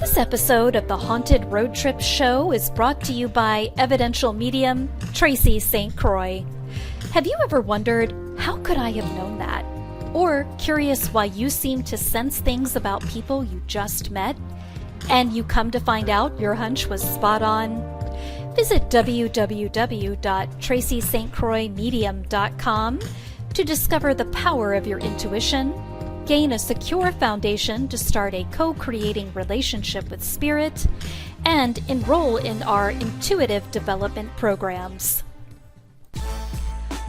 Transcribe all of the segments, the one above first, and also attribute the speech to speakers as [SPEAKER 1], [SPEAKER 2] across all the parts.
[SPEAKER 1] This episode of the Haunted Road Trip Show is brought to you by evidential medium Tracy St. Croi. Have you ever wondered, how could I have known that? Or curious why you seem to sense things about people you just met? And you come to find out your hunch was spot on? Visit www.tracystcroimedium.com to discover the power of your intuition, gain a secure foundation to start a co-creating relationship with spirit, and enroll in our intuitive development programs.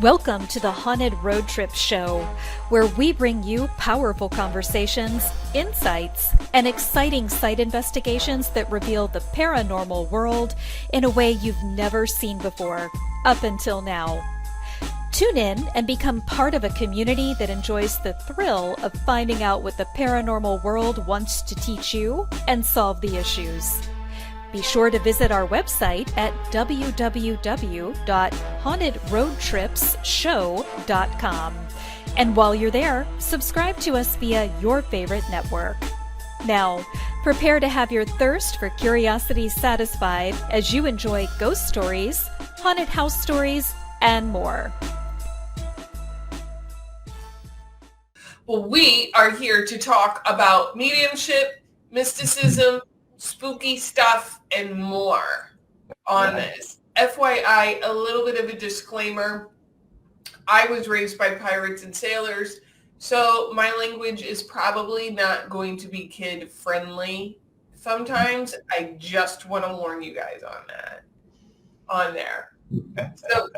[SPEAKER 1] Welcome to the Haunted Road Trip Show, where we bring you powerful conversations, insights, and exciting site investigations that reveal the paranormal world in a way you've never seen before, up until now. Tune in and become part of a community that enjoys the thrill of finding out what the paranormal world wants to teach you and solve the issues. Be sure to visit our website at www.hauntedroadtripsshow.com. And while you're there, subscribe to us via your favorite network. Now, prepare to have your thirst for curiosity satisfied as you enjoy ghost stories, haunted house stories, and more.
[SPEAKER 2] Well, we are here to talk about mediumship, mysticism, spooky stuff, and more on this. FYI, a little bit of a disclaimer. I was raised by pirates and sailors, so my language is probably not going to be kid-friendly. Sometimes I just want to warn you guys on that, on there. So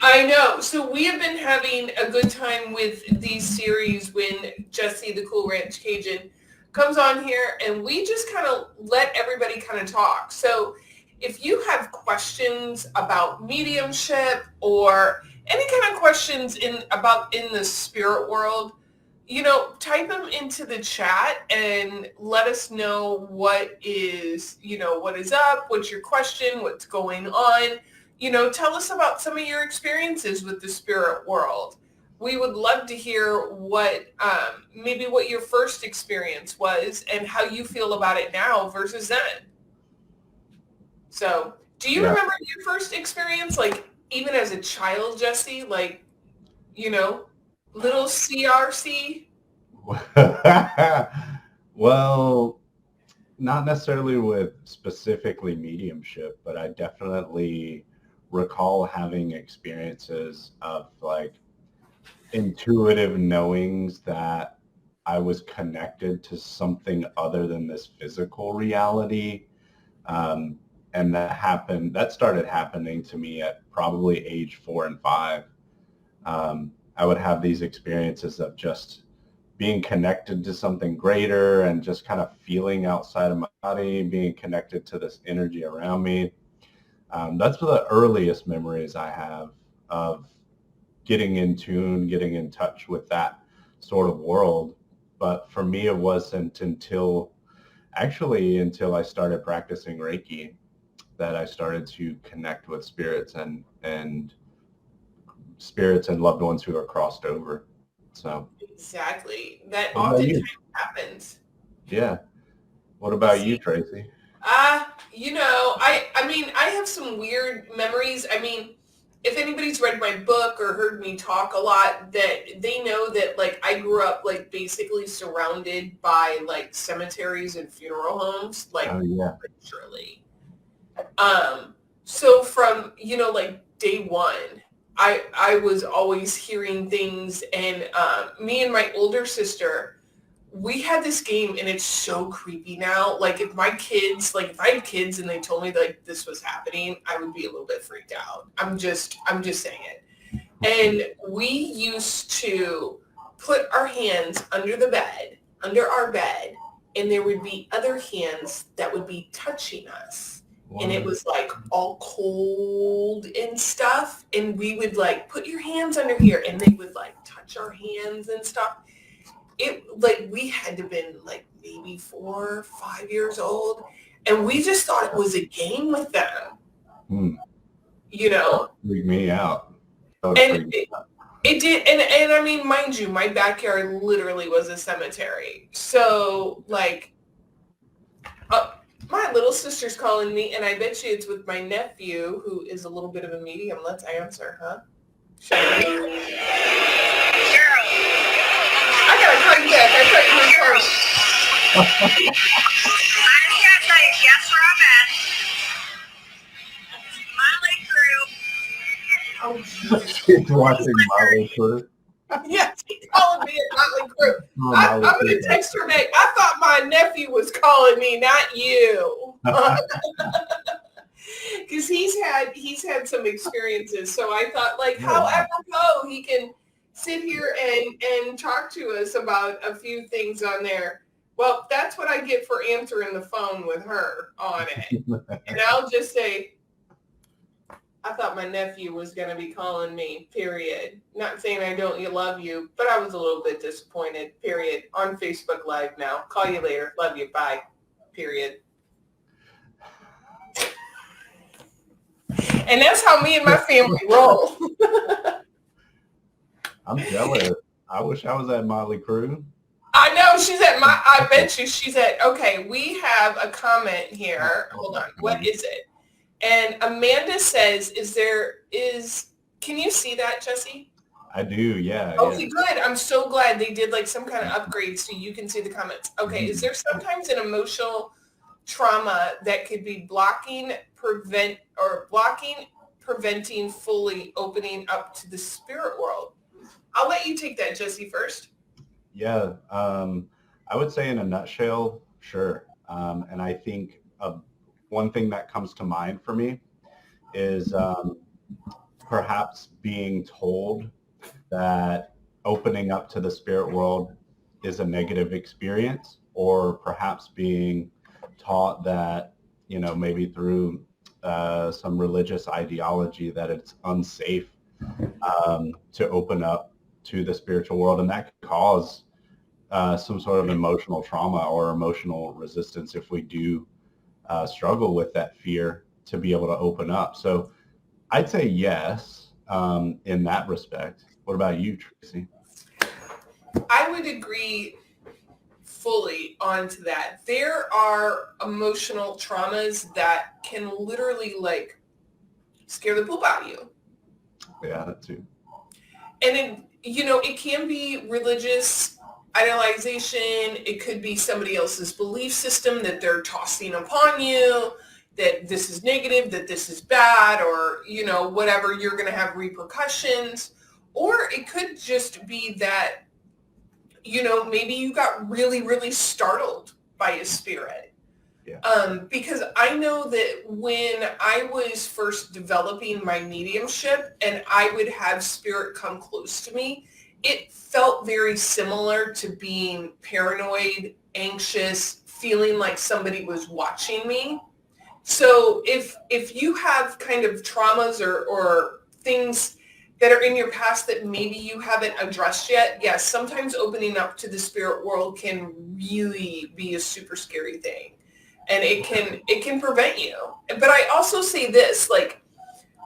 [SPEAKER 2] I know. So we have been having a good time with these series when Jesse, the Cool Ranch Cajun, comes on here, and we just kind of let everybody kind of talk. So if you have questions about mediumship or any kind of questions in the spirit world, you know, type them into the chat and let us know what is up, what's your question, what's going on. You know, tell us about some of your experiences with the spirit world. We would love to hear what your first experience was and how you feel about it now versus then. So, do you remember your first experience, like even as a child, Jesse? Like, you know, little CRC?
[SPEAKER 3] Well, not necessarily with specifically mediumship, but I definitely recall having experiences of like intuitive knowings that I was connected to something other than this physical reality. And that started happening to me at probably age 4 and 5. I would have these experiences of just being connected to something greater and just kind of feeling outside of my body, being connected to this energy around me. That's the earliest memories I have of getting in tune, getting in touch with that sort of world. But for me, it wasn't until I started practicing Reiki that I started to connect with spirits and loved ones who are crossed over. So
[SPEAKER 2] exactly, that oftentimes happens.
[SPEAKER 3] Yeah. What about you, Tracy?
[SPEAKER 2] You know, I mean, I have some weird memories. I mean, if anybody's read my book or heard me talk a lot, that they know that like I grew up like basically surrounded by like cemeteries and funeral homes, like literally. So from, you know, like day one, I was always hearing things, and me and my older sister, we had this game, and it's so creepy now. Like if I had kids and they told me like this was happening, I would be a little bit freaked out. I'm just saying it. And we used to put our hands under our bed, and there would be other hands that would be touching us. Wow. And it was like all cold and stuff. And we would like put your hands under here, and they would like touch our hands and stuff. It like we had to have been like maybe 4 or 5 years old, and we just thought it was a game with them. You know,
[SPEAKER 3] freak me out.
[SPEAKER 2] And it did, and I mean, mind you, my backyard literally was a cemetery. So like my little sister's calling me, and I bet you it's with my nephew, who is a little bit of a medium. Let's answer, huh? Shall we? I gotta call you back. I thought you were calling.
[SPEAKER 4] I can't tell you, guess where I'm at. Molly Crew.
[SPEAKER 2] Oh, Jesus.
[SPEAKER 3] She's watching Molly Crew.
[SPEAKER 2] Yeah, she's calling me a Motley Crew.
[SPEAKER 3] Oh,
[SPEAKER 2] I'm
[SPEAKER 3] Molly
[SPEAKER 2] going to
[SPEAKER 3] Crew.
[SPEAKER 2] text her back. I thought my nephew was calling me, not you. Because he's had some experiences. So I thought, like, how apropos he can sit here and talk to us about a few things on there. Well, that's what I get for answering the phone with her on it. And I'll just say, I thought my nephew was going to be calling me, period. Not saying I don't love you, but I was a little bit disappointed, period. On Facebook Live now. Call you later. Love you. Bye. Period. And that's how me and my family roll.
[SPEAKER 3] I'm jealous. I wish I was at Motley Crew.
[SPEAKER 2] I know she's at I bet you she's at, okay, we have a comment here. Hold on. What is it? And Amanda says, can you see that, Jesse?
[SPEAKER 3] I do, yeah.
[SPEAKER 2] Okay,
[SPEAKER 3] yeah.
[SPEAKER 2] good. I'm so glad they did like some kind of upgrade so you can see the comments. Okay, is there sometimes an emotional trauma that could be preventing fully opening up to the spirit world? I'll let you take that, Jesse, first.
[SPEAKER 3] Yeah, I would say in a nutshell, sure. And I think one thing that comes to mind for me is perhaps being told that opening up to the spirit world is a negative experience, or perhaps being taught that, maybe through some religious ideology that it's unsafe to open up to the spiritual world. And that could cause some sort of emotional trauma or emotional resistance if we do struggle with that fear to be able to open up. So I'd say yes, in that respect. What about you, Tracy?
[SPEAKER 2] I would agree fully onto that. There are emotional traumas that can literally like scare the poop out of you.
[SPEAKER 3] Yeah, that too.
[SPEAKER 2] And it can be religious idealization. It could be somebody else's belief system that they're tossing upon you, that this is negative, that this is bad, or, whatever, you're going to have repercussions. Or it could just be that, maybe you got really, really startled by a spirit.
[SPEAKER 3] Yeah.
[SPEAKER 2] Because I know that when I was first developing my mediumship and I would have spirit come close to me, it felt very similar to being paranoid, anxious, feeling like somebody was watching me. So if you have kind of traumas or things that are in your past that maybe you haven't addressed yet, yes, sometimes opening up to the spirit world can really be a super scary thing. And it can prevent you. But I also say this, like,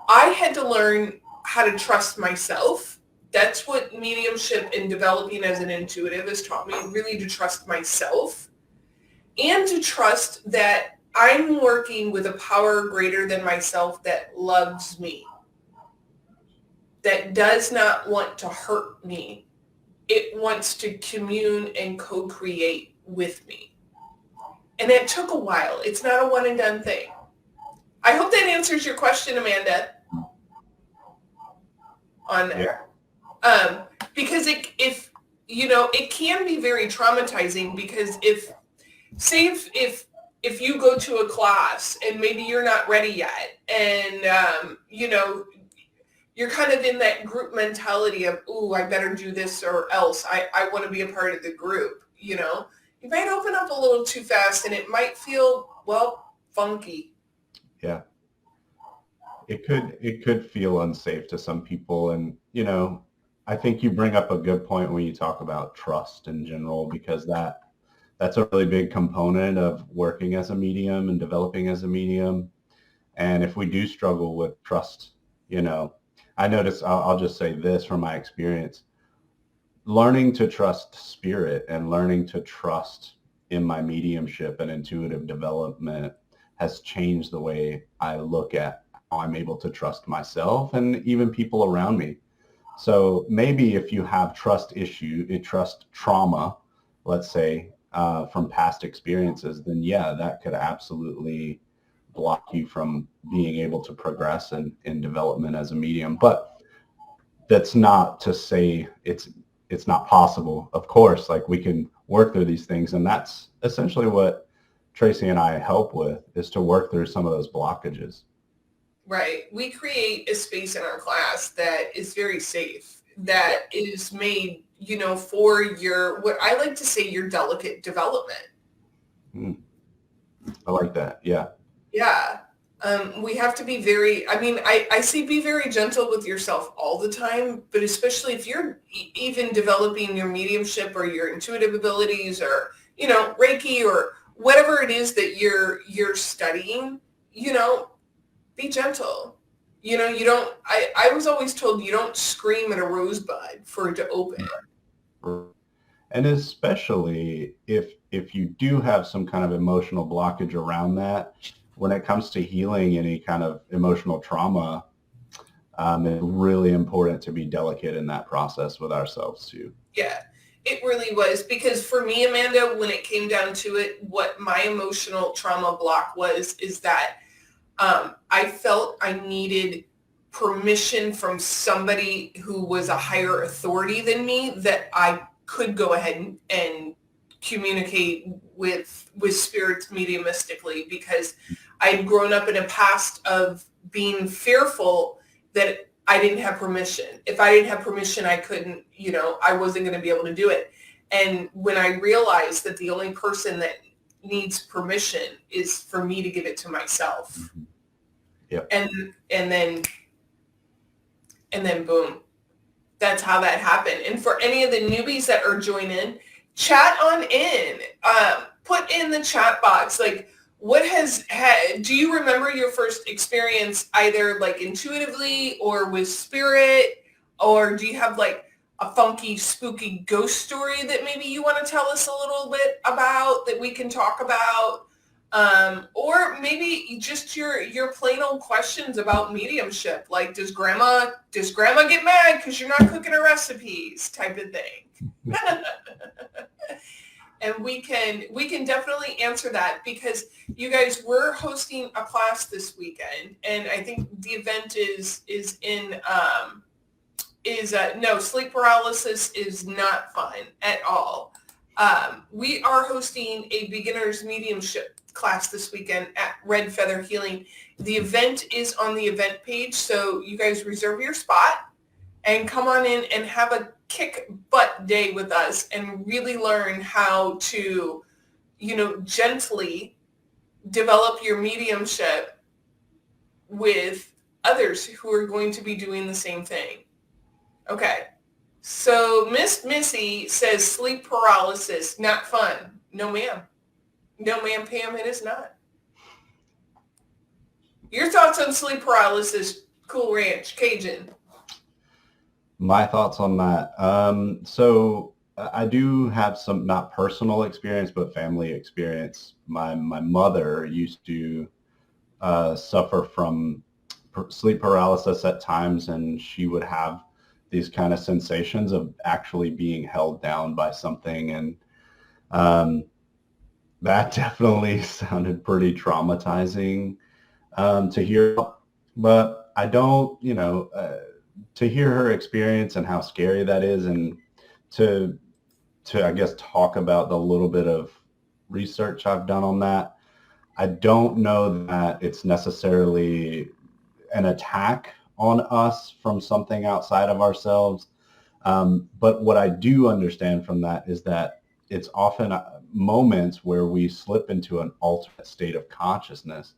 [SPEAKER 2] I had to learn how to trust myself. That's what mediumship and developing as an intuitive has taught me, really to trust myself and to trust that I'm working with a power greater than myself that loves me, that does not want to hurt me. It wants to commune and co-create with me. And it took a while. It's not a one and done thing. I hope that answers your question, Amanda, on there. Because it can be very traumatizing, because if you go to a class and maybe you're not ready yet, and you're kind of in that group mentality of, ooh, I better do this or else. I want to be a part of the group, You might open up a little too fast and it might feel, funky.
[SPEAKER 3] Yeah. It could feel unsafe to some people. And, I think you bring up a good point when you talk about trust in general, because that's a really big component of working as a medium and developing as a medium. And if we do struggle with trust, I notice, I'll just say this from my experience, learning to trust spirit and learning to trust in my mediumship and intuitive development has changed the way I look at how I'm able to trust myself and even people around me. So maybe if you have trust trauma, let's say, from past experiences, then yeah, that could absolutely block you from being able to progress in development as a medium. But that's not to say it's not possible. Of course, like we can work through these things, and that's essentially what Tracy and I help with, is to work through some of those blockages.
[SPEAKER 2] Right. We create a space in our class that is very safe, that is made, for your, what I like to say, your delicate development.
[SPEAKER 3] I like that. Yeah.
[SPEAKER 2] Yeah. We have to be very, I say be very gentle with yourself all the time, but especially if you're even developing your mediumship or your intuitive abilities or, Reiki or whatever it is that you're studying, be gentle. You don't, I was always told you don't scream at a rosebud for it to open.
[SPEAKER 3] And especially if you do have some kind of emotional blockage around that, when it comes to healing any kind of emotional trauma, it's really important to be delicate in that process with ourselves too.
[SPEAKER 2] Yeah, it really was. Because for me, Amanda, when it came down to it, what my emotional trauma block is that I felt I needed permission from somebody who was a higher authority than me that I could go ahead and communicate with spirits mediumistically, because I'd grown up in a past of being fearful that I didn't have permission. If I didn't have permission, I couldn't, I wasn't going to be able to do it. And when I realized that the only person that needs permission is for me to give it to myself.
[SPEAKER 3] Yep.
[SPEAKER 2] And then boom, that's how that happened. And for any of the newbies that are joining, chat on in, put in the chat box, like, do you remember your first experience either like intuitively or with spirit, or do you have like a funky, spooky ghost story that maybe you want to tell us a little bit about that we can talk about? Or maybe just your plain old questions about mediumship, like does grandma get mad because you're not cooking her recipes, type of thing. And we can definitely answer that, because you guys, we're hosting a class this weekend, and I think the event no, sleep paralysis is not fun at all. We are hosting a beginner's mediumship class this weekend at Red Feather Healing. The event is on the event page, so you guys reserve your spot and come on in and have a kick butt day with us and really learn how to, gently develop your mediumship with others who are going to be doing the same thing. Okay. So Miss Missy says sleep paralysis, not fun. No, ma'am. No, ma'am, Pam, it is not. Your thoughts on sleep paralysis, Cool Ranch, Cajun?
[SPEAKER 3] My thoughts on that. So I do have some, not personal experience, but family experience. My mother used to suffer from sleep paralysis at times, and she would have these kind of sensations of actually being held down by something. And that definitely sounded pretty traumatizing to hear. But I don't, to hear her experience and how scary that is, and to I guess talk about the little bit of research I've done on that, I don't know that it's necessarily an attack on us from something outside of ourselves. But what I do understand from that is that it's often moments where we slip into an alternate state of consciousness,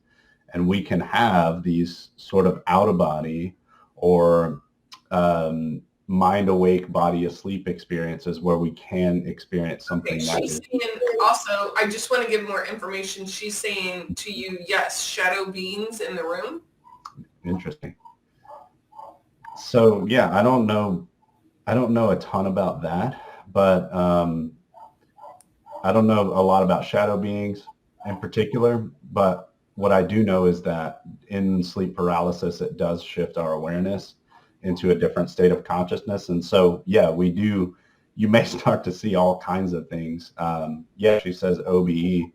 [SPEAKER 3] and we can have these sort of out of body or mind awake, body asleep experiences where we can experience something.
[SPEAKER 2] Okay, she's saying also, I just want to give more information. She's saying to you, yes, shadow beings in the room.
[SPEAKER 3] Interesting. So yeah, I don't know a ton about that, but I don't know a lot about shadow beings in particular, but what I do know is that in sleep paralysis, it does shift our awareness into a different state of consciousness. And so, yeah, we do. You may start to see all kinds of things. Yeah, she says OBE.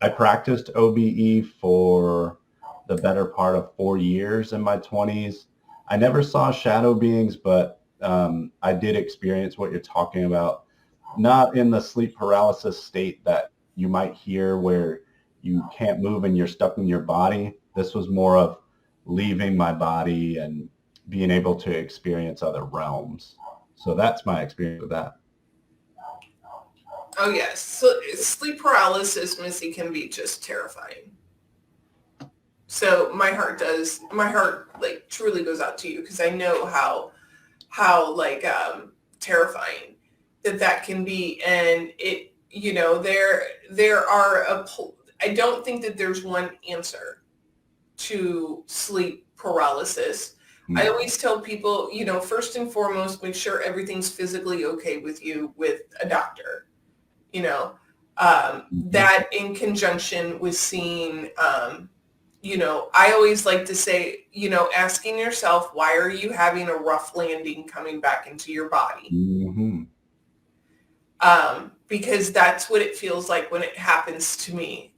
[SPEAKER 3] I practiced OBE for the better part of 4 years in my 20s. I never saw shadow beings, but I did experience what you're talking about. Not in the sleep paralysis state that you might hear where you can't move and you're stuck in your body. This was more of leaving my body and being able to experience other realms. So that's my experience with that.
[SPEAKER 2] Oh yes, so sleep paralysis, Missy, can be just terrifying. So my heart like truly goes out to you, because I know how like terrifying that can be. And it, you know, there are I don't think that there's one answer to sleep paralysis. I always tell people, you know, first and foremost, make sure everything's physically okay with you with a doctor, you know, that in conjunction with seeing, you know, I always like to say, you know, asking yourself, why are you having a rough landing coming back into your body?
[SPEAKER 3] Mm-hmm.
[SPEAKER 2] Because that's what it feels like when it happens to me.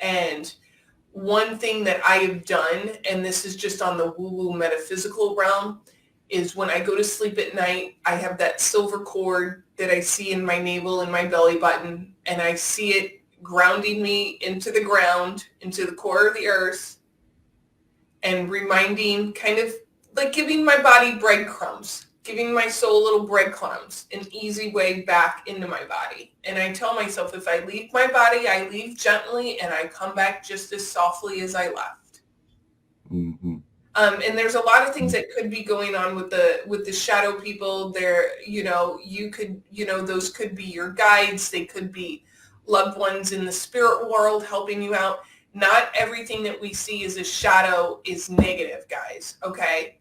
[SPEAKER 2] And one thing that I have done, and this is just on the woo-woo metaphysical realm, is when I go to sleep at night, I have that silver cord that I see in my navel and my belly button, and I see it grounding me into the ground, into the core of the earth, and reminding, kind of like giving my body breadcrumbs, giving my soul little breadcrumbs, an easy way back into my body. And I tell myself, if I leave my body, I leave gently, and I come back just as softly as I left.
[SPEAKER 3] Mm-hmm.
[SPEAKER 2] And there's a lot of things that could be going on with the shadow people there. You know, you could, you know, those could be your guides. They could be loved ones in the spirit world helping you out. Not everything that we see as a shadow is negative, guys. Okay.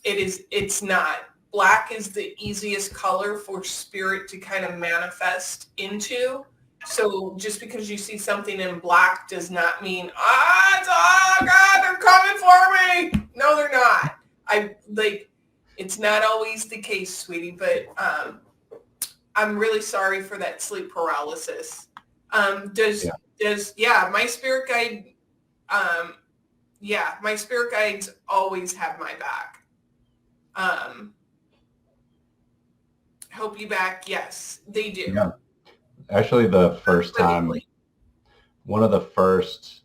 [SPEAKER 2] It's not. Black is the easiest color for spirit to kind of manifest into. So just because you see something in black does not mean, oh God, they're coming for me. No, they're not. It's not always the case, sweetie, but I'm really sorry for that sleep paralysis. My spirit guide, my spirit guides always have my back. Help you back. Yes, they do.
[SPEAKER 3] Yeah. Actually, the first time, one of the first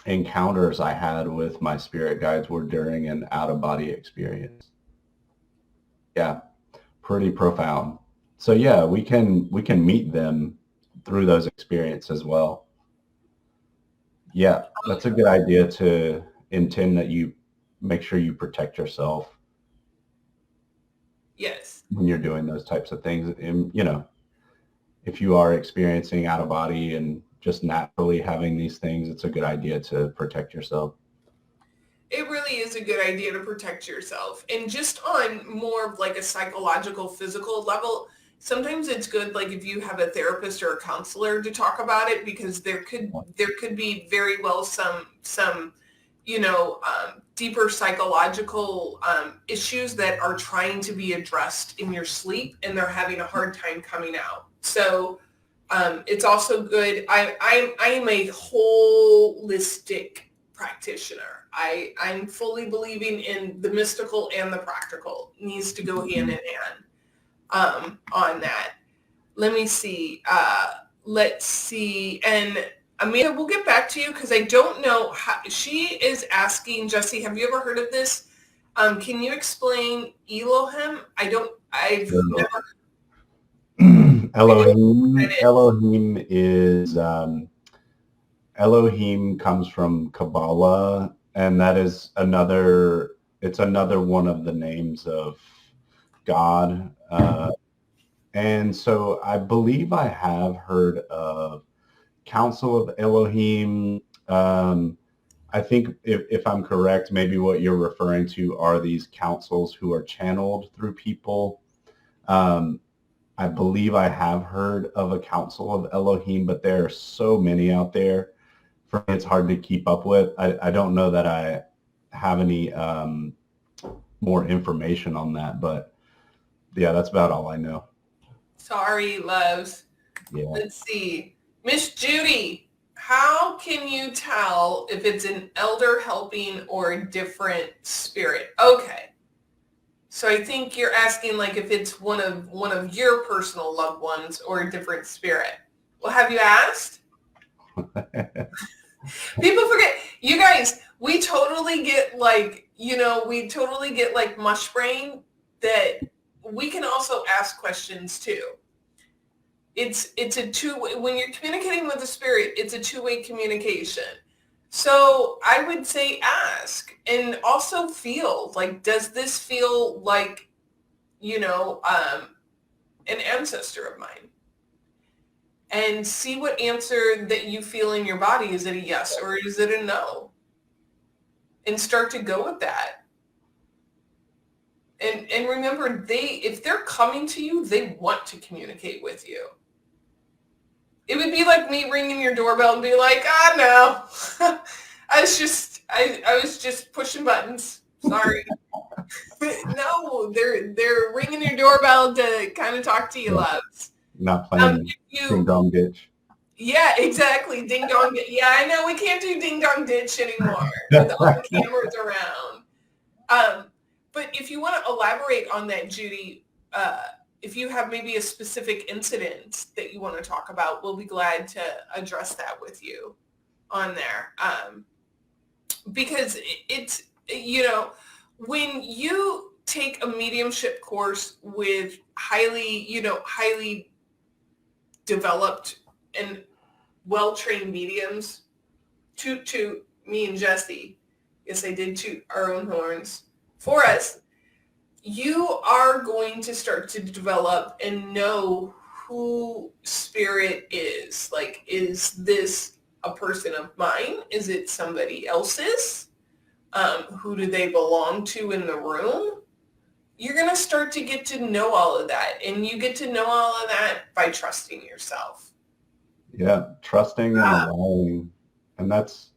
[SPEAKER 3] encounters I had with my spirit guides were during an out-of-body experience. Yeah, pretty profound. So yeah, we can meet them through those experiences as well. Yeah, that's a good idea to intend that you make sure you protect yourself.
[SPEAKER 2] Yes.
[SPEAKER 3] When you're doing those types of things. And, you know, if you are experiencing out of body and just naturally having these things, it's a good idea to protect yourself.
[SPEAKER 2] It really is a good idea to protect yourself. And just on more of like a psychological, physical level, sometimes it's good, like if you have a therapist or a counselor to talk about it, because there could be very well some you know, deeper psychological issues that are trying to be addressed in your sleep, and they're having a hard time coming out. So it's also good. I am a holistic practitioner. I'm fully believing in the mystical and the practical. It needs to go hand in hand on that. Let me see. Let's see. And Amanda, we'll get back to you, because I don't know how. She is asking, Jesse, have you ever heard of this? Can you explain Elohim? I've never.
[SPEAKER 3] Elohim is Elohim comes from Kabbalah, and that is it's another one of the names of God. And so I believe I have heard of Council of Elohim. I think if I'm correct, maybe what you're referring to are these councils who are channeled through people. I believe I have heard of a Council of Elohim, but there are so many out there. for me, it's hard to keep up with. I don't know that I have any more information on that, but yeah, that's about all I know.
[SPEAKER 2] Sorry, loves.
[SPEAKER 3] Yeah.
[SPEAKER 2] Let's see. Miss Judy, how can you tell if it's an elder helping or a different spirit? Okay. So I think you're asking like if it's one of your personal loved ones or a different spirit. Well, have you asked? People forget. You guys, we totally get like, mush brain that we can also ask questions too. It's a two-way, when you're communicating with the spirit, it's a two-way communication. So I would say ask and also feel like, does this feel like, an ancestor of mine? And see what answer that you feel in your body. Is it a yes or is it a no? And start to go with that. And remember, if they're coming to you, they want to communicate with you. It would be like me ringing your doorbell and be like, no, I was just pushing buttons. Sorry. No, they're ringing your doorbell to kind of talk to you, loves.
[SPEAKER 3] Not playing ding dong ditch.
[SPEAKER 2] Yeah, exactly. Ding dong. Yeah, I know we can't do ding dong ditch anymore with all the cameras around. But if you want to elaborate on that, Judy, if you have maybe a specific incident that you want to talk about, we'll be glad to address that with you on there. Because it's, when you take a mediumship course with highly developed and well-trained mediums, toot me and Jesse, yes, I did toot our own horns for us, you are going to start to develop and know who spirit is. Like, is this a person of mine? Is it somebody else's? Who do they belong to in the room? You're going to start to get to know all of that. And you get to know all of that by trusting yourself.
[SPEAKER 3] Yeah, trusting and allowing. And that's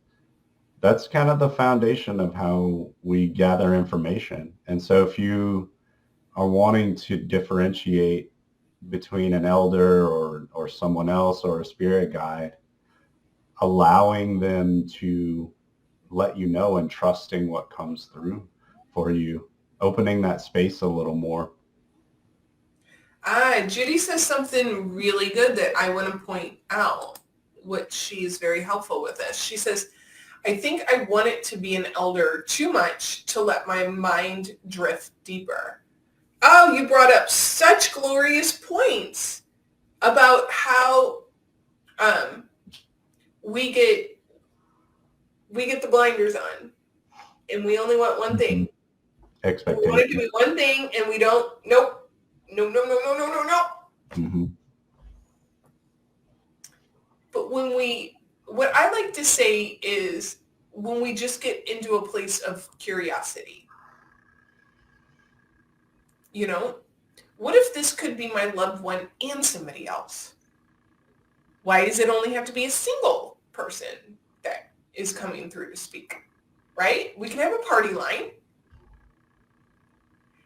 [SPEAKER 3] kind of the foundation of how we gather information. And so if you are wanting to differentiate between an elder or someone else or a spirit guide, allowing them to let you know and trusting what comes through for you, opening that space a little more.
[SPEAKER 2] Judy says something really good that I want to point out, which she is very helpful with this. She says, I think I want it to be an elder too much to let my mind drift deeper. Oh, you brought up such glorious points about how we get the blinders on and we only want one thing.
[SPEAKER 3] Expectation.
[SPEAKER 2] We want it to be one thing and we don't. Nope. No.
[SPEAKER 3] Mm-hmm.
[SPEAKER 2] But what I like to say is when we just get into a place of curiosity, what if this could be my loved one and somebody else? Why does it only have to be a single person that is coming through to speak, right? We can have a party line.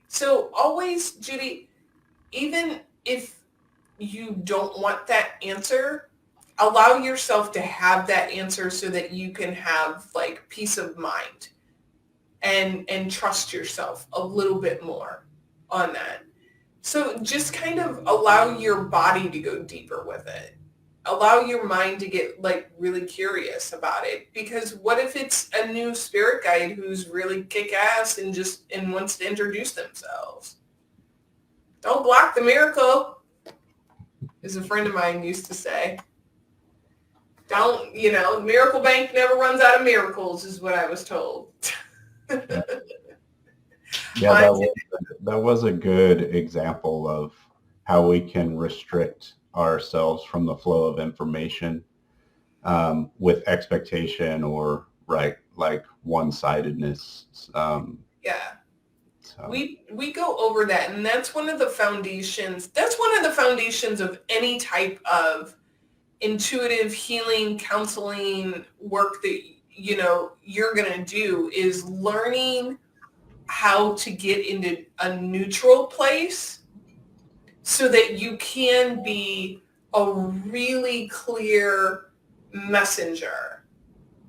[SPEAKER 2] So always, Judy, even if you don't want that answer, allow yourself to have that answer so that you can have like peace of mind and trust yourself a little bit more on that. So just kind of allow your body to go deeper with it. Allow your mind to get like really curious about it, because what if it's a new spirit guide who's really kick-ass and wants to introduce themselves? Don't block the miracle, as a friend of mine used to say. Don't, Miracle Bank never runs out of miracles, is what I was told.
[SPEAKER 3] Yeah, that was a good example of how we can restrict ourselves from the flow of information with expectation or like one-sidedness.
[SPEAKER 2] Yeah. So. We go over that, and that's one of the foundations. That's one of the foundations of any type of intuitive healing counseling work that, you know, you're going to do is learning how to get into a neutral place so that you can be a really clear messenger,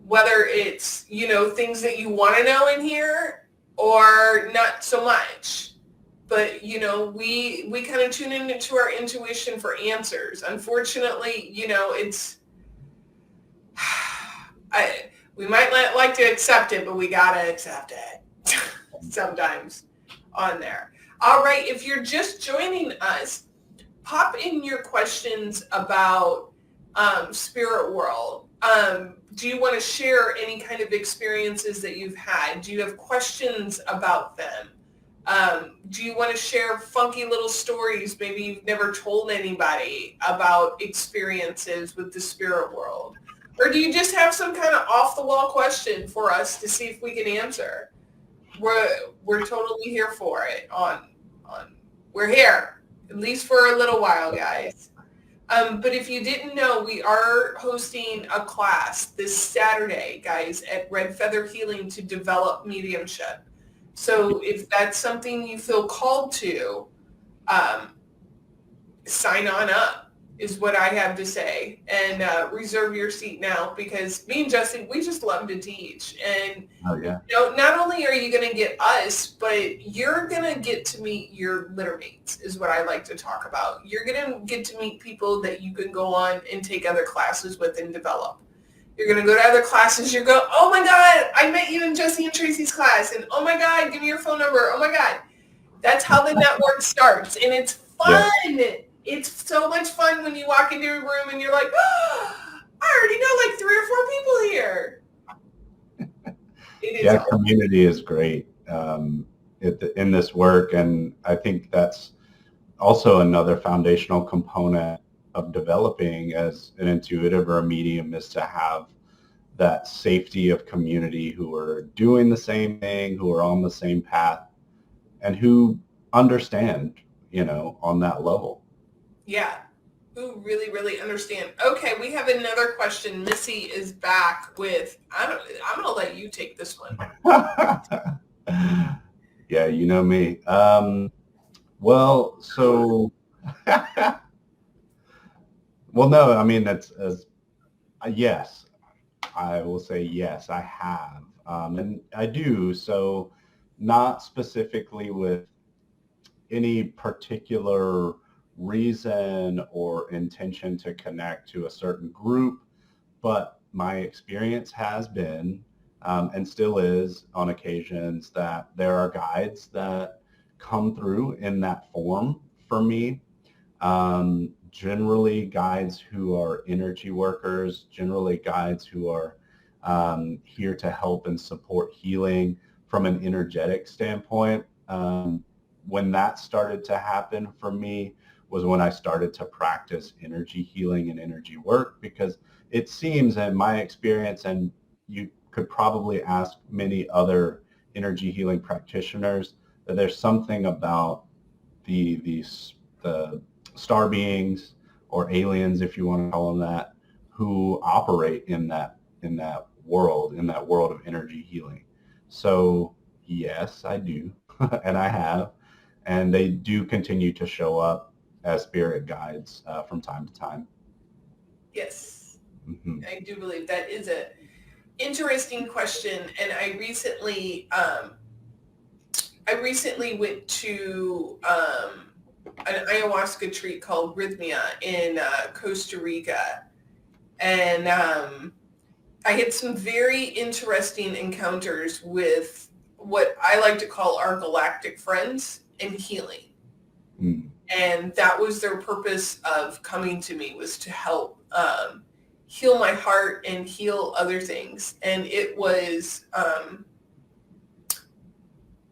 [SPEAKER 2] whether it's, you know, things that you want to know in here or not so much. But, you know, we kind of tune into our intuition for answers. Unfortunately, you know, it's, we might not like to accept it, but we got to accept it sometimes on there. All right, if you're just joining us, pop in your questions about spirit world. Do you want to share any kind of experiences that you've had? Do you have questions about them? Do you want to share funky little stories maybe you've never told anybody about experiences with the spirit world? Or do you just have some kind of off-the-wall question for us to see if we can answer? We're totally here for it. We're here, at least for a little while, guys. But if you didn't know, we are hosting a class this Saturday, guys, at Red Feather Healing to develop mediumship. So if that's something you feel called to, sign on up is what I have to say. And reserve your seat now, because me and Justin, we just love to teach. And you know, not only are you going to get us, but you're going to get to meet your littermates is what I like to talk about. You're going to get to meet people that you can go on and take other classes with and develop. You're going to go to other classes. You go, oh my God, I met you in Jesse and Tracy's class. And oh my God, give me your phone number. Oh my God. That's how the network starts. And it's fun. Yeah. It's so much fun when you walk into a room and you're like, oh, I already know like 3 or 4 people here. It is awesome.
[SPEAKER 3] Community is great in this work. And I think that's also another foundational component of developing as an intuitive or a medium, is to have that safety of community who are doing the same thing, who are on the same path, and who understand, you know, on that level.
[SPEAKER 2] Yeah, who really, really understand. Okay, we have another question. Missy is back with, I'm going to let you take this one.
[SPEAKER 3] Yeah, you know me. Well, so... Well, no, I mean, yes, I will say yes, I have. And I do. So not specifically with any particular reason or intention to connect to a certain group, but my experience has been, and still is on occasions, that there are guides that come through in that form for me. Generally guides who are energy workers, generally guides who are here to help and support healing from an energetic standpoint. When that started to happen for me was when I started to practice energy healing and energy work, because it seems, in my experience, and you could probably ask many other energy healing practitioners, that there's something about the star beings, or aliens, if you want to call them that, who operate in that world of energy healing. So yes, I do, and I have, and they do continue to show up as spirit guides from time to time.
[SPEAKER 2] Yes, I do believe that is a interesting question. And I recently went to an ayahuasca treat called Rhythmia in Costa Rica. And I had some very interesting encounters with what I like to call our galactic friends in healing. And that was their purpose of coming to me, was to help heal my heart and heal other things. And it was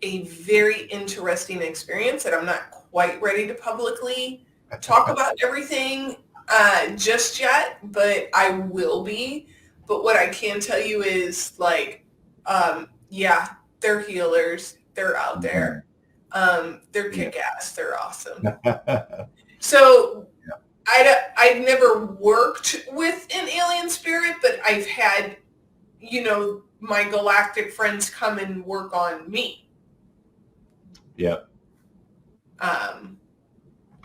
[SPEAKER 2] a very interesting experience that I'm not quite ready to publicly talk about everything just yet, but I will be. But what I can tell you is, like, yeah, they're healers. They're out there. They're kick-ass. They're awesome. So I've never worked with an alien spirit, but I've had, my galactic friends come and work on me.
[SPEAKER 3] Yep.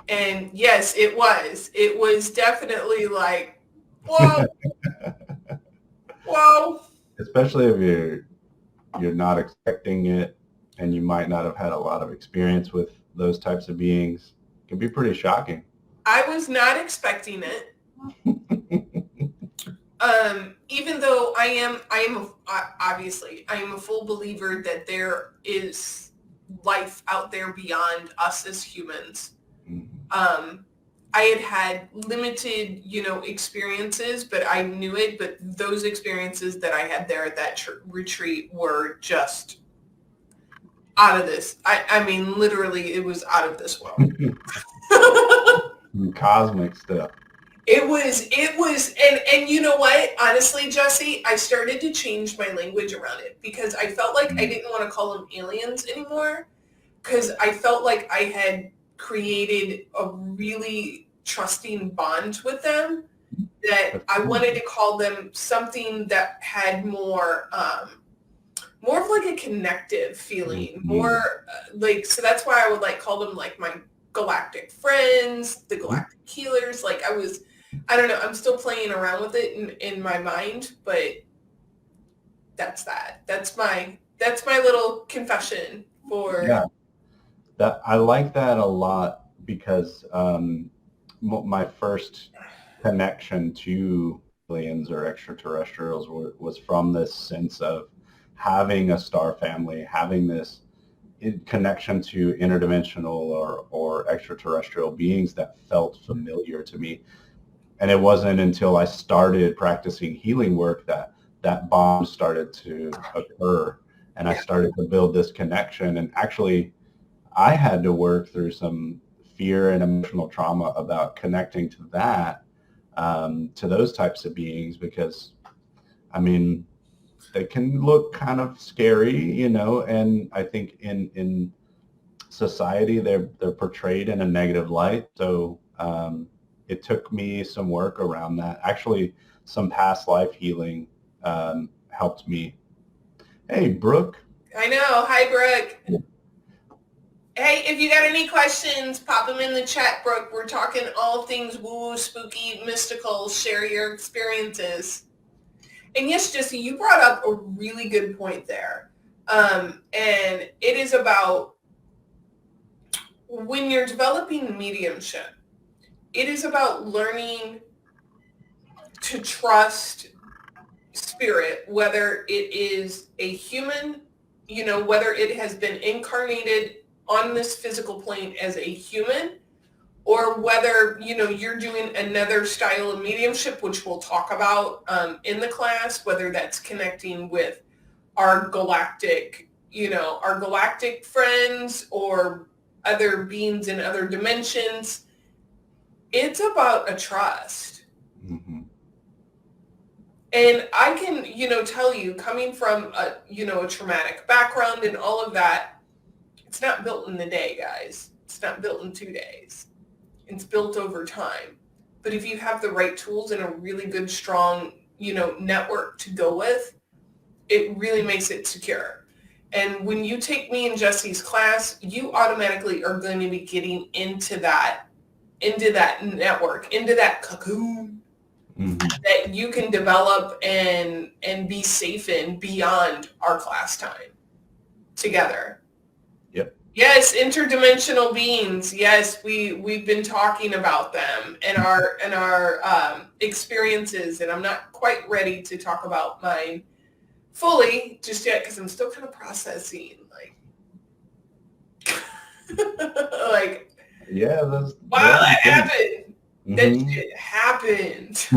[SPEAKER 2] And yes, it was definitely like, whoa, whoa.
[SPEAKER 3] Especially if you're not expecting it, and you might not have had a lot of experience with those types of beings. It can be pretty shocking.
[SPEAKER 2] I was not expecting it. Even though obviously I am a full believer that there is life out there beyond us as humans.
[SPEAKER 3] Mm-hmm.
[SPEAKER 2] I had limited, experiences, but I knew it. But those experiences that I had there at that retreat were just out of this. I mean, literally, it was out of this world.
[SPEAKER 3] Cosmic stuff.
[SPEAKER 2] It was, and you know what? Honestly, Jesse, I started to change my language around it because I felt like I didn't want to call them aliens anymore, because I felt like I had created a really trusting bond with them, that I wanted to call them something that had more of like a connective feeling, more so that's why I would call them like my galactic friends, the galactic healers. Like I don't know, I'm still playing around with it in my mind, but that's my little confession for.
[SPEAKER 3] Yeah, that I like that a lot, because my first connection to aliens or extraterrestrials was from this sense of having a star family, having this connection to interdimensional or extraterrestrial beings that felt familiar to me. And it wasn't until I started practicing healing work that bond started to occur, and I started to build this connection. And actually, I had to work through some fear and emotional trauma about connecting to that, to those types of beings, because, I mean, they can look kind of scary, and I think in society they're portrayed in a negative light. So it took me some work around that. Actually, some past life healing helped me. Hey, Brooke.
[SPEAKER 2] I know. Hi, Brooke. Hey, if you got any questions, pop them in the chat, Brooke. We're talking all things woo-woo, spooky, mystical. Share your experiences. And yes, Jesse, you brought up a really good point there. And it is about when you're developing mediumship, it is about learning to trust spirit, whether it is a human, whether it has been incarnated on this physical plane as a human, or whether, you're doing another style of mediumship, which we'll talk about in the class, whether that's connecting with our galactic friends or other beings in other dimensions. It's about a trust.
[SPEAKER 3] Mm-hmm.
[SPEAKER 2] And I can, tell you, coming from a traumatic background and all of that, it's not built in a day, guys. It's not built in 2 days. It's built over time. But if you have the right tools and a really good, strong, network to go with, it really makes it secure. And when you take me and Jesse's class, you automatically are going to be getting into that network, into that cocoon, that you can develop and be safe in beyond our class time together.
[SPEAKER 3] Yep.
[SPEAKER 2] Yes, interdimensional beings. Yes, we've been talking about them and our experiences, and I'm not quite ready to talk about mine fully just yet because I'm still kind of processing,
[SPEAKER 3] Yeah,
[SPEAKER 2] wow, that happened. That shit happened.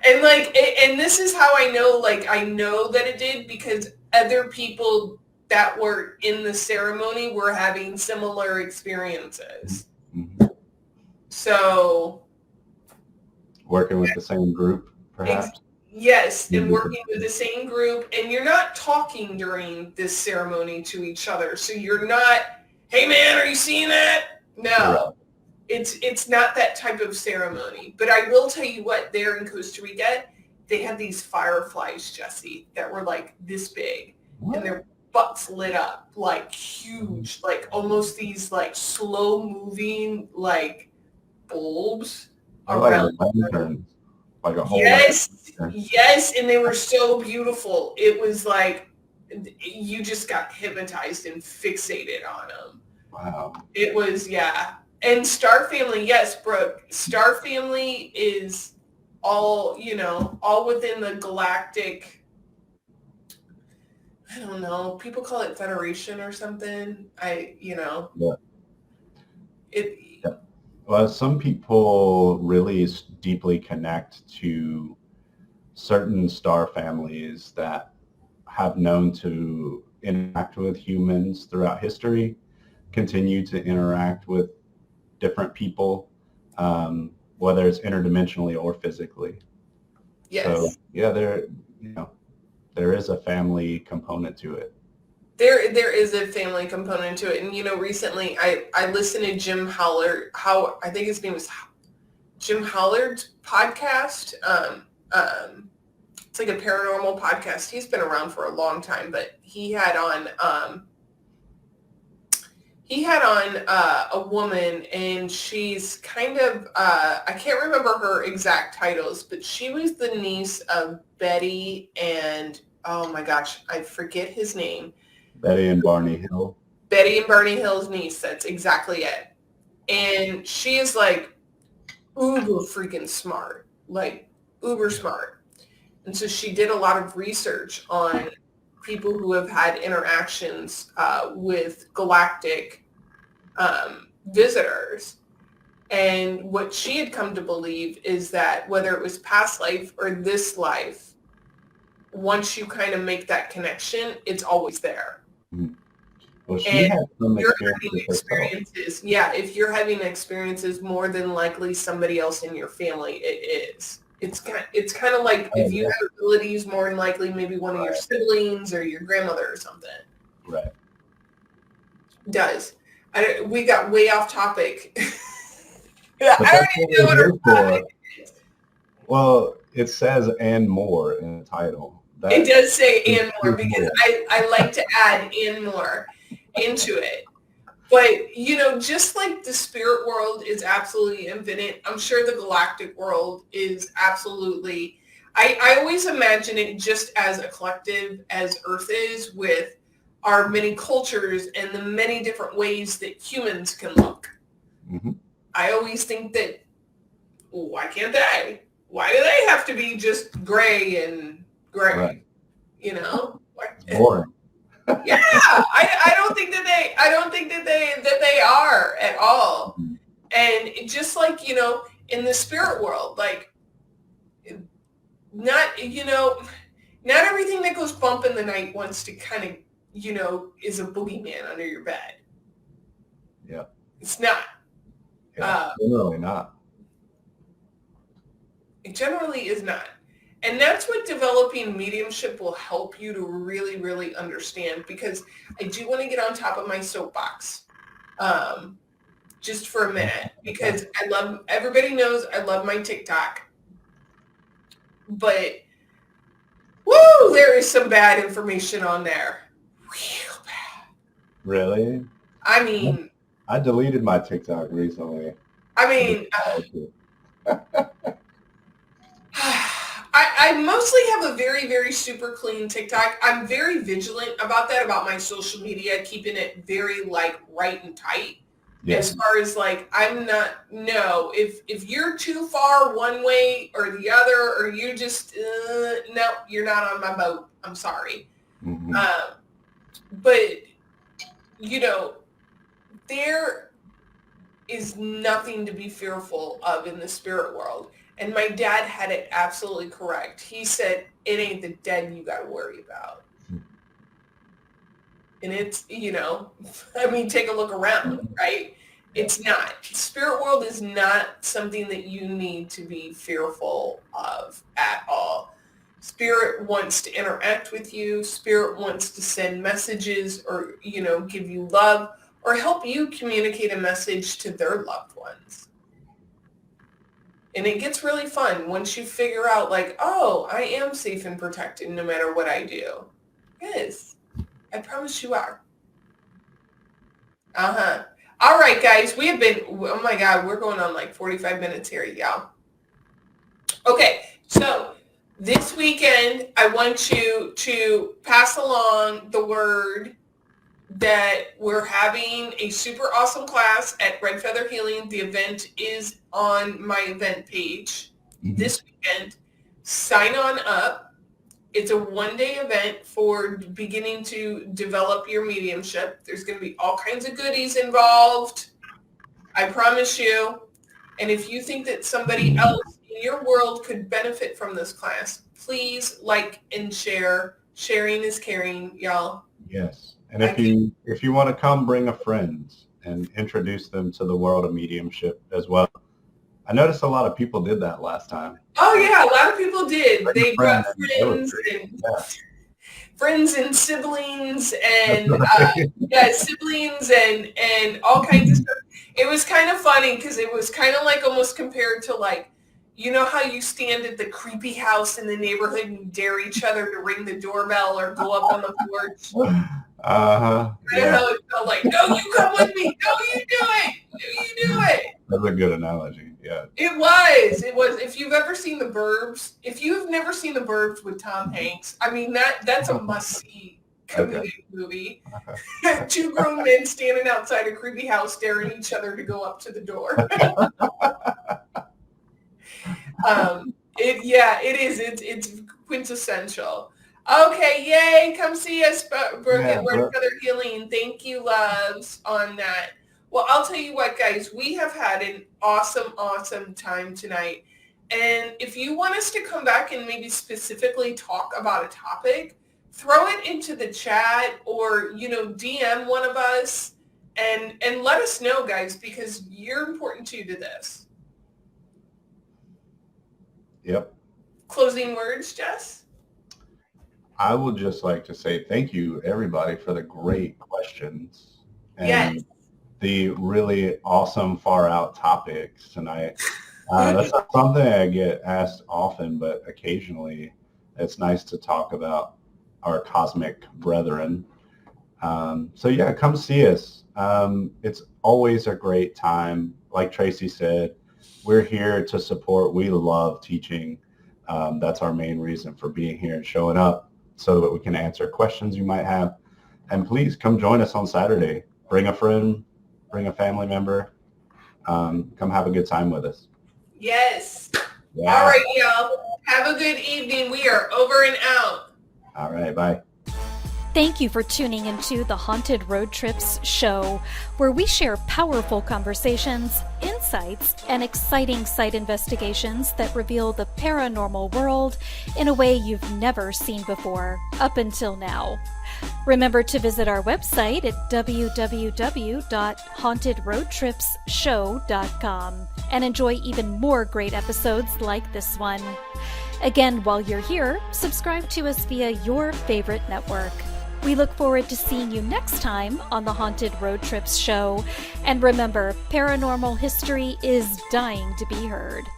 [SPEAKER 2] And and this is how I know, I know that it did, because other people that were in the ceremony were having similar experiences.
[SPEAKER 3] Mm-hmm.
[SPEAKER 2] So
[SPEAKER 3] working with the same group, perhaps.
[SPEAKER 2] Yes, and working with the same group, and you're not talking during this ceremony to each other. So you're not, hey man, are you seeing that? No. it's not that type of ceremony. But I will tell you what, there in Costa Rica, they had these fireflies, Jesse, that were like this big, and their butts lit up like huge, like almost these like slow moving like bulbs around.
[SPEAKER 3] Like a whole
[SPEAKER 2] Yes, yes, and they were so beautiful. It was like you just got hypnotized and fixated on them.
[SPEAKER 3] Wow.
[SPEAKER 2] It was, yeah. And Star Family, yes, Brooke. Star Family is all, all within the galactic, I don't know, people call it Federation or something.
[SPEAKER 3] Yeah.
[SPEAKER 2] It.
[SPEAKER 3] Yeah. Well, some people really deeply connect to certain star families that have known to interact with humans throughout history, continue to interact with different people, whether it's interdimensionally or physically.
[SPEAKER 2] Yes.
[SPEAKER 3] So yeah, there is a family component to it.
[SPEAKER 2] There is a family component to it. And, recently I listened to Jim Howard, I think his name was Jim Hollard's podcast. It's like a paranormal podcast. He's been around for a long time, but he had on a woman, and she's kind of, I can't remember her exact titles, but she was the niece of Betty and, oh my gosh, I forget his name.
[SPEAKER 3] Betty and Barney Hill.
[SPEAKER 2] Betty and Barney Hill's niece. That's exactly it. And she is like uber freaking smart, like uber smart. And so she did a lot of research on people who have had interactions with galactic visitors. And what she had come to believe is that whether it was past life or this life, once you kind of make that connection, it's always there.
[SPEAKER 3] Mm-hmm. Well, she had some
[SPEAKER 2] experiences. Yeah, if you're having experiences, more than likely somebody else in your family it is. It's kind of like if you have abilities, more than likely maybe one of your siblings or your grandmother or something.
[SPEAKER 3] Right.
[SPEAKER 2] Does. We got way off topic. I don't even know what our topic is.
[SPEAKER 3] Well, it says "and more" in the title.
[SPEAKER 2] It does say "and more" because I like to add "and more" into it. But, just like the spirit world is absolutely infinite, I'm sure the galactic world is absolutely, I always imagine it just as a collective as Earth is, with our many cultures and the many different ways that humans can look.
[SPEAKER 3] Mm-hmm.
[SPEAKER 2] I always think that, why can't they? Why do they have to be just gray and gray?
[SPEAKER 3] Right.
[SPEAKER 2] Boring. Yeah, I don't think that they are at all.
[SPEAKER 3] Mm-hmm.
[SPEAKER 2] And it just like, in the spirit world, like not everything that goes bump in the night wants to kind of, is a boogeyman under your bed.
[SPEAKER 3] Yeah.
[SPEAKER 2] It's not.
[SPEAKER 3] Yeah, generally not.
[SPEAKER 2] It generally is not. And that's what developing mediumship will help you to really, really understand, because I do want to get on top of my soapbox just for a minute, because everybody knows I love my TikTok. But, woo, there is some bad information on there. Real bad.
[SPEAKER 3] Really?
[SPEAKER 2] I mean.
[SPEAKER 3] I deleted my TikTok recently.
[SPEAKER 2] I mean. I mostly have a very, very super clean TikTok. I'm very vigilant about that, about my social media, keeping it very right and tight. Yes. As far as I'm not, no, if you're too far one way or the other, or you just, no, you're not on my boat. I'm sorry.
[SPEAKER 3] Mm-hmm.
[SPEAKER 2] But, there is nothing to be fearful of in the spirit world. And my dad had it absolutely correct. He said, it ain't the dead you got to worry about. And it's, take a look around, right? It's not. Spirit world is not something that you need to be fearful of at all. Spirit wants to interact with you. Spirit wants to send messages or, give you love, or help you communicate a message to their loved ones. And it gets really fun once you figure out like, oh, I am safe and protected no matter what I do. Yes, I promise you are. All right, guys, we have been, oh my God, we're going on like 45 minutes here, y'all. Okay, so this weekend, I want you to pass along the word that we're having a super awesome class at Red Feather Healing. The event is on my event page this weekend. Sign on up. It's a one-day event for beginning to develop your mediumship. There's going to be all kinds of goodies involved. I promise you. And if you think that somebody else in your world could benefit from this class, please like and share. Sharing is caring, y'all.
[SPEAKER 3] Yes. And if you want to come, bring a friend and introduce them to the world of mediumship as well. I noticed a lot of people did that last time.
[SPEAKER 2] Oh yeah, a lot of people did. They brought friends and siblings and siblings and all kinds of stuff. It was kind of funny because it was kind of like almost compared to like, you know how you stand at the creepy house in the neighborhood and dare each other to ring the doorbell or go up on the porch.
[SPEAKER 3] Uh-huh.
[SPEAKER 2] I don't know, it felt like, no, you come with me. No, you do it. No, you do it.
[SPEAKER 3] That's a good analogy. Yeah.
[SPEAKER 2] It was. If you've ever seen The Burbs, if you've never seen The Burbs with Tom Hanks, I mean, that's a must-see comedic movie. Two grown men standing outside a creepy house staring at each other to go up to the door. It is. It's quintessential. Okay, yay, come see us, Red Feather Healing. Thank you, loves, on that. Well, I'll tell you what, guys, we have had an awesome, awesome time tonight. And if you want us to come back and maybe specifically talk about a topic, throw it into the chat or, DM one of us and let us know, guys, because you're important too to this.
[SPEAKER 3] Yep.
[SPEAKER 2] Closing words, Jess?
[SPEAKER 3] I would just like to say thank you, everybody, for the great questions and the really awesome far out topics tonight. That's not something I get asked often, but occasionally it's nice to talk about our cosmic brethren. So yeah, come see us. It's always a great time. Like Tracy said, we're here to support. We love teaching. That's our main reason for being here and showing up, so that we can answer questions you might have. And please come join us on Saturday. Bring a friend, bring a family member. Come have a good time with us.
[SPEAKER 2] Yes.
[SPEAKER 3] Yeah.
[SPEAKER 2] All right, y'all. Have a good evening. We are over and out.
[SPEAKER 3] All right, bye.
[SPEAKER 1] Thank you for tuning into the Haunted Road Trips show, where we share powerful conversations, insights, and exciting site investigations that reveal the paranormal world in a way you've never seen before, up until now. Remember to visit our website at www.hauntedroadtripsshow.com and enjoy even more great episodes like this one. Again, while you're here, subscribe to us via your favorite network. We look forward to seeing you next time on the Haunted Road Trips show. And remember, paranormal history is dying to be heard.